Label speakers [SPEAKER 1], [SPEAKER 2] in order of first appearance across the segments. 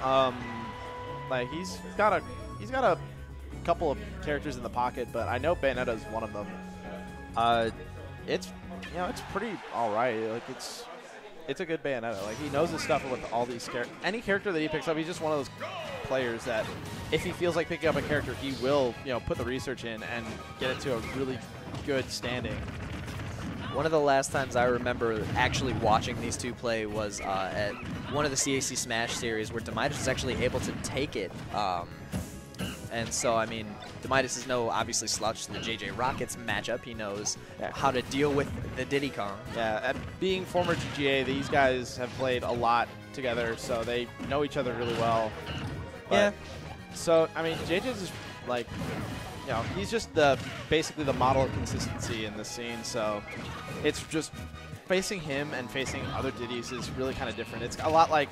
[SPEAKER 1] Like he's got a couple of characters in the pocket, but I know Bayonetta is one of them. It's pretty all right. Like it's a good Bayonetta. Like he knows his stuff with all these characters. Any character that he picks up, he's just one of those players that if he feels like picking up a character, he will put the research in and get it to a really good standing.
[SPEAKER 2] One of the last times I remember actually watching these two play was at one of the CAC Smash series where Demitus was actually able to take it. And so, I mean, Demitus is no obviously slouch to the JJROCKETS matchup. He knows how to deal with the Diddy Kong.
[SPEAKER 1] Yeah, and being former GA, these guys have played a lot together, so they know each other really well. But,
[SPEAKER 2] yeah.
[SPEAKER 1] So, I mean, JJ's just like, he's just basically the model of consistency in this scene. So, it's just facing him and facing other Diddies is really kind of different. It's a lot like,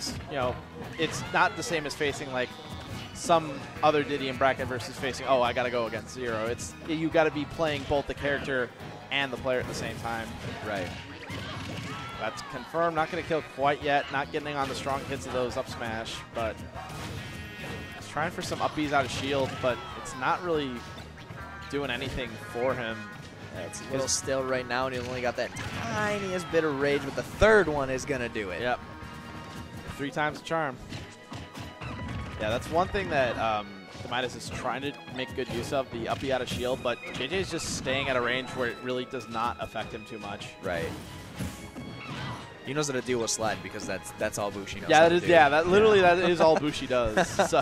[SPEAKER 1] it's not the same as facing like some other Diddy in bracket versus facing, oh, I got to go against Zero. It's you got to be playing both the character and the player at the same time.
[SPEAKER 2] Right.
[SPEAKER 1] That's confirmed. Not going to kill quite yet. Not getting on the strong hits of those up smash, but he's trying for some up Bs out of shield, but it's not really doing anything for him.
[SPEAKER 2] Yeah, it's a little still right now, and he's only got that tiniest bit of rage, but the third one is going to do it.
[SPEAKER 1] Yep. 3 times the charm. Yeah, that's one thing that Demitus is trying to make good use of, the uppy out of shield, but JJ is just staying at a range where it really does not affect him too much.
[SPEAKER 2] Right. He knows how to deal with slide because that's all Bushi knows.
[SPEAKER 1] Yeah, that is all Bushi does. So,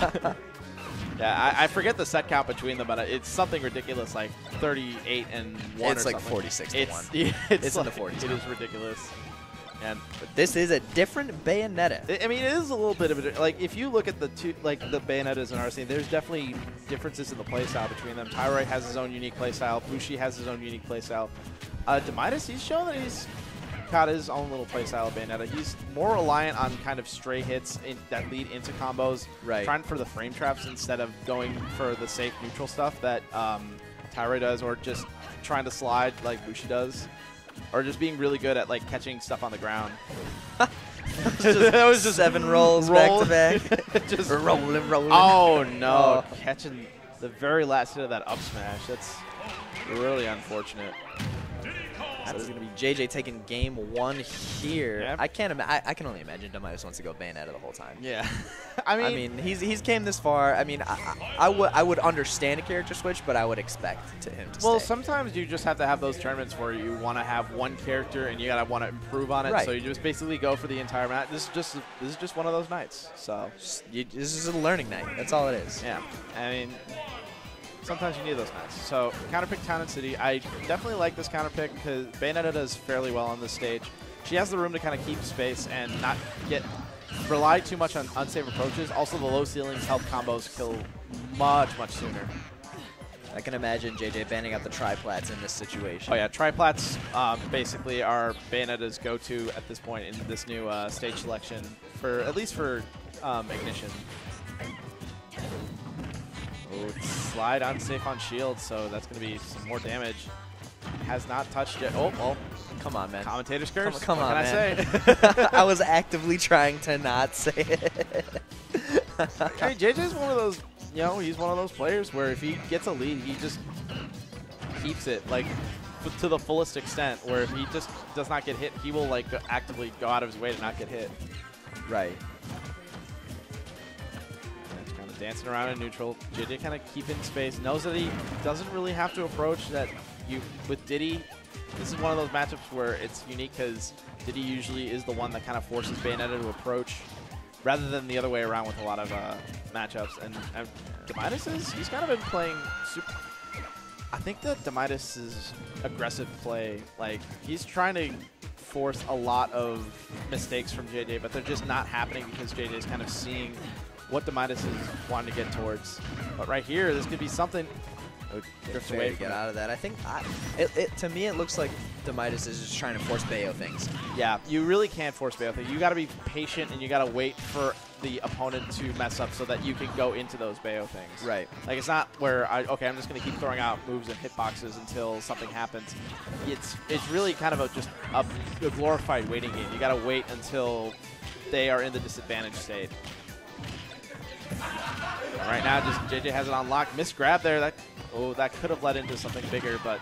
[SPEAKER 1] yeah, I forget the set count between them, but it's something ridiculous, like 38 and 1.
[SPEAKER 2] It's
[SPEAKER 1] or
[SPEAKER 2] like
[SPEAKER 1] something.
[SPEAKER 2] 46 to 1.
[SPEAKER 1] Yeah,
[SPEAKER 2] it's
[SPEAKER 1] like,
[SPEAKER 2] in the 40s.
[SPEAKER 1] It is ridiculous.
[SPEAKER 2] But this is a different Bayonetta.
[SPEAKER 1] I mean, it is a little bit of a, like, if you look at the two, like the Bayonettas in our scene, there's definitely differences in the playstyle between them. Tyroy has his own unique playstyle. Bushi has his own unique playstyle. Demitus, he's shown that he's got his own little playstyle of Bayonetta. He's more reliant on kind of stray hits that lead into combos, trying for the frame traps instead of going for the safe neutral stuff that Tyroy does, or just trying to slide like Bushi does. Or just being really good at like catching stuff on the ground.
[SPEAKER 2] That was just 7 rolls back to back.
[SPEAKER 1] Just
[SPEAKER 2] rolling.
[SPEAKER 1] Oh no! Oh. Catching the very last hit of that up smash. That's really unfortunate.
[SPEAKER 2] That's going to be JJ taking game 1 here.
[SPEAKER 1] Yep.
[SPEAKER 2] I can only imagine Demitus wants to go Bayonetta the whole time.
[SPEAKER 1] Yeah.
[SPEAKER 2] I mean he's came this far. I mean, I would understand a character switch, but I would expect him to
[SPEAKER 1] Well,
[SPEAKER 2] stay.
[SPEAKER 1] Sometimes you just have to have those tournaments where you want to have one character and you gotta want to improve on it.
[SPEAKER 2] Right.
[SPEAKER 1] So you just basically go for the entire match. This is just one of those nights. So
[SPEAKER 2] this is a learning night. That's all it is.
[SPEAKER 1] Yeah. I mean, sometimes you need those nights. So counterpick Town and City. I definitely like this counterpick because Bayonetta does fairly well on this stage. She has the room to kind of keep space and not rely too much on unsafe approaches. Also, the low ceilings help combos kill much sooner.
[SPEAKER 2] I can imagine JJ banning out the triplats in this situation.
[SPEAKER 1] Oh yeah, triplats basically are Bayonetta's go-to at this point in this new stage selection, at least for Ignition. Oh, slide unsafe on shield, so that's going to be some more damage. Has not touched yet. Oh, well.
[SPEAKER 2] Come on, man.
[SPEAKER 1] Commentator's curse.
[SPEAKER 2] Come on,
[SPEAKER 1] what
[SPEAKER 2] man.
[SPEAKER 1] can I say?
[SPEAKER 2] I was actively trying to not say it.
[SPEAKER 1] I mean, JJ's one of those, he's one of those players where if he gets a lead, he just keeps it, like, to the fullest extent, where if he just does not get hit, he will, like, actively go out of his way to not get hit.
[SPEAKER 2] Right.
[SPEAKER 1] Dancing around in neutral. JJ kind of keeping space. Knows that he doesn't really have to approach that. With Diddy, this is one of those matchups where it's unique because Diddy usually is the one that kind of forces Bayonetta to approach rather than the other way around with a lot of matchups. And Demitus, he's kind of been playing super. I think that Demitus's aggressive play, like, he's trying to force a lot of mistakes from JJ, but they're just not happening because JJ is kind of seeing what Demitus is wanting to get towards. But right here, this could be something.
[SPEAKER 2] Drift away to get out of that. I think, to me, it looks like Demitus is just trying to force Bayo things.
[SPEAKER 1] Yeah, you really can't force Bayo things. You got to be patient and you got to wait for the opponent to mess up so that you can go into those Bayo things.
[SPEAKER 2] Right.
[SPEAKER 1] Like, it's not where, okay, I'm just going to keep throwing out moves and hitboxes until something happens. It's really kind of just a glorified waiting game. You got to wait until they are in the disadvantaged state. And right now, just JJ has it on lock. Missed grab there. That could have led into something bigger, but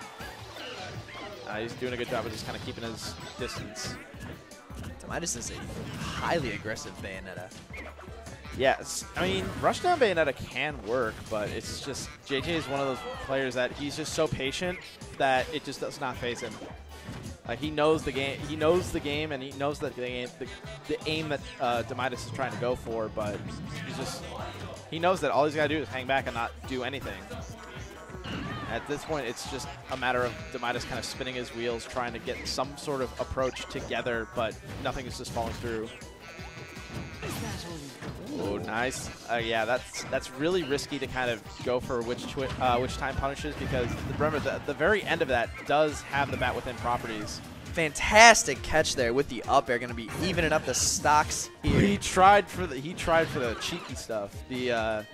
[SPEAKER 1] he's doing a good job of just kind of keeping his distance.
[SPEAKER 2] Demitus is a highly aggressive Bayonetta.
[SPEAKER 1] Yes, I mean, rushdown Bayonetta can work, but it's just JJ is one of those players that he's just so patient that it just does not phase him. Like, he knows the game. He knows the game, and he knows that the aim that Demitus is trying to go for. But he knows that all he's got to do is hang back and not do anything. At this point, it's just a matter of Demitus kind of spinning his wheels, trying to get some sort of approach together, but nothing is just falling through. Oh, nice. Yeah, that's really risky to kind of go for which time punishes, because remember, the very end of that does have the bat within properties.
[SPEAKER 2] Fantastic catch there with the up air, going to be evening up the stocks here.
[SPEAKER 1] He tried for the cheeky stuff, the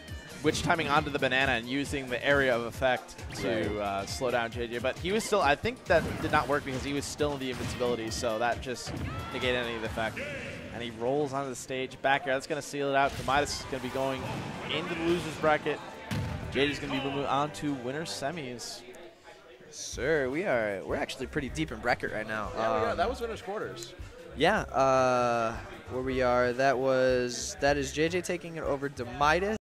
[SPEAKER 1] witch timing onto the banana and using the area of effect to slow down JJ. But he was still, I think that did not work because he was still in the invincibility, so that just negated any of the effect. And he rolls onto the stage back air. That's going to seal it out. Demitus is going to be going into the loser's bracket. JJ's going to be moving on to winner's semis.
[SPEAKER 2] Sir, we're actually pretty deep in bracket right now.
[SPEAKER 1] Yeah, that was winner's quarters.
[SPEAKER 2] Yeah, where we are, that is JJ taking it over Demitus.